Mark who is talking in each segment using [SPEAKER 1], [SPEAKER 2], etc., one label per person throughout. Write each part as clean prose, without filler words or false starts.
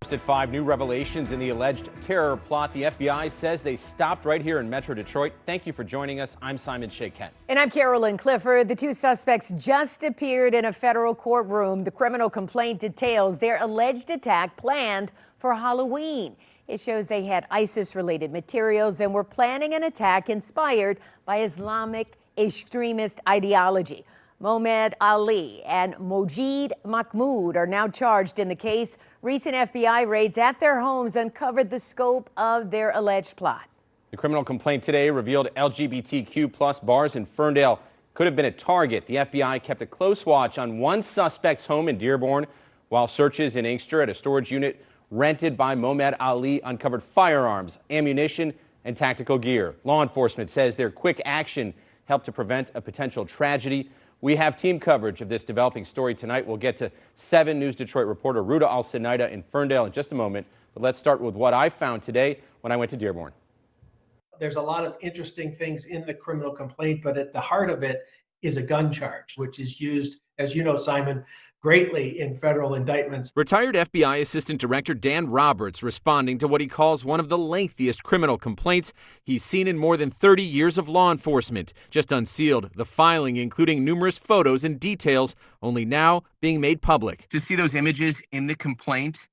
[SPEAKER 1] First at 5, new revelations in the alleged terror plot. The FBI says they stopped right here in Metro Detroit. Thank you for joining us. I'm Simon Shea-Kent.
[SPEAKER 2] And I'm Carolyn Clifford. The two suspects just appeared in a federal courtroom. The criminal complaint details their alleged attack planned for Halloween. It shows they had ISIS-related materials and were planning an attack inspired by Islamic extremist ideology. Mohammed Ali and Mojid Mahmoud are now charged in the case. Recent FBI raids at their homes uncovered the scope of their alleged plot.
[SPEAKER 1] The criminal complaint today revealed LGBTQ+ bars in Ferndale could have been a target. The FBI kept a close watch on one suspect's home in Dearborn, while searches in Inkster at a storage unit rented by Mohammed Ali uncovered firearms, ammunition, and tactical gear. Law enforcement says their quick action helped to prevent a potential tragedy. We have team coverage of this developing story tonight. We'll get to 7 News Detroit reporter Ruta Al-Sinaida in Ferndale in just a moment. But let's start with what I found today when I went to Dearborn.
[SPEAKER 3] There's a lot of interesting things in the criminal complaint, but at the heart of it is a gun charge, which is used, as you know, Simon, greatly in federal indictments.
[SPEAKER 4] Retired FBI Assistant Director Dan Roberts responding to what he calls one of the lengthiest criminal complaints he's seen in more than 30 years of law enforcement. Just unsealed, the filing including numerous photos and details only now being made public.
[SPEAKER 5] To see those images in the complaint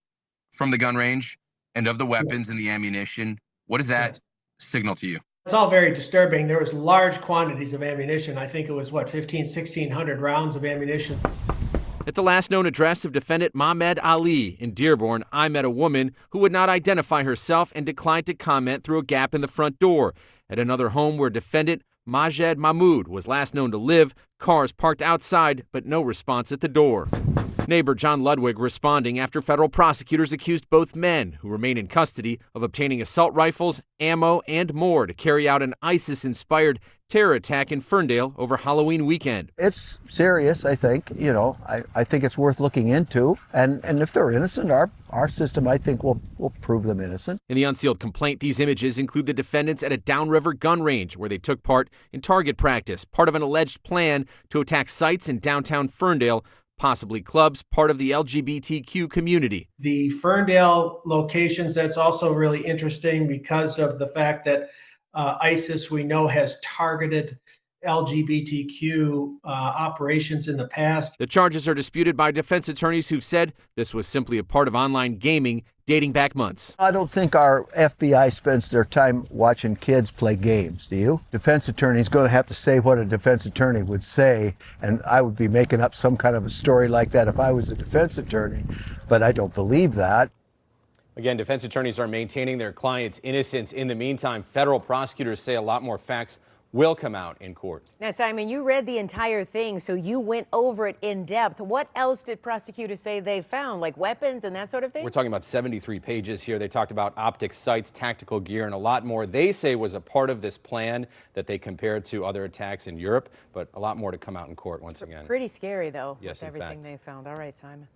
[SPEAKER 5] from the gun range and of the weapons and the ammunition, what does that signal to you?
[SPEAKER 3] It's all very disturbing. There was large quantities of ammunition. I think it was, 1,600 rounds of ammunition.
[SPEAKER 4] At the last known address of defendant Mohammed Ali in Dearborn, I met a woman who would not identify herself and declined to comment through a gap in the front door. At another home where defendant Mojid Mahmoud was last known to live, cars parked outside, but no response at the door. Neighbor John Ludwig responding after federal prosecutors accused both men, who remain in custody, of obtaining assault rifles, ammo, and more to carry out an ISIS-inspired terror attack in Ferndale over Halloween weekend.
[SPEAKER 6] It's serious, I think. I think it's worth looking into. And if they're innocent, our system, I think, will prove them innocent.
[SPEAKER 4] In the unsealed complaint, these images include the defendants at a downriver gun range where they took part in target practice, part of an alleged plan to attack sites in downtown Ferndale, possibly clubs, part of the LGBTQ community.
[SPEAKER 3] The Ferndale locations, that's also really interesting because of the fact that ISIS, we know, has targeted LGBTQ operations in the past.
[SPEAKER 4] The charges are disputed by defense attorneys who've said this was simply a part of online gaming dating back months.
[SPEAKER 6] I don't think our FBI spends their time watching kids play games, do you? Defense attorney's going to have to say what a defense attorney would say, and I would be making up some kind of a story like that if I was a defense attorney, but I don't believe that.
[SPEAKER 1] Again, defense attorneys are maintaining their clients' innocence. In the meantime, federal prosecutors say a lot more facts will come out in court.
[SPEAKER 2] Now, Simon, you read the entire thing, so you went over it in depth. What else did prosecutors say they found, like weapons and that sort of thing?
[SPEAKER 1] We're talking about 73 pages here. They talked about optic sights, tactical gear, and a lot more they say was a part of this plan that they compared to other attacks in Europe, but a lot more to come out in court once again.
[SPEAKER 2] Pretty scary, though,
[SPEAKER 1] yes,
[SPEAKER 2] with everything
[SPEAKER 1] fact.
[SPEAKER 2] they found. All right, Simon.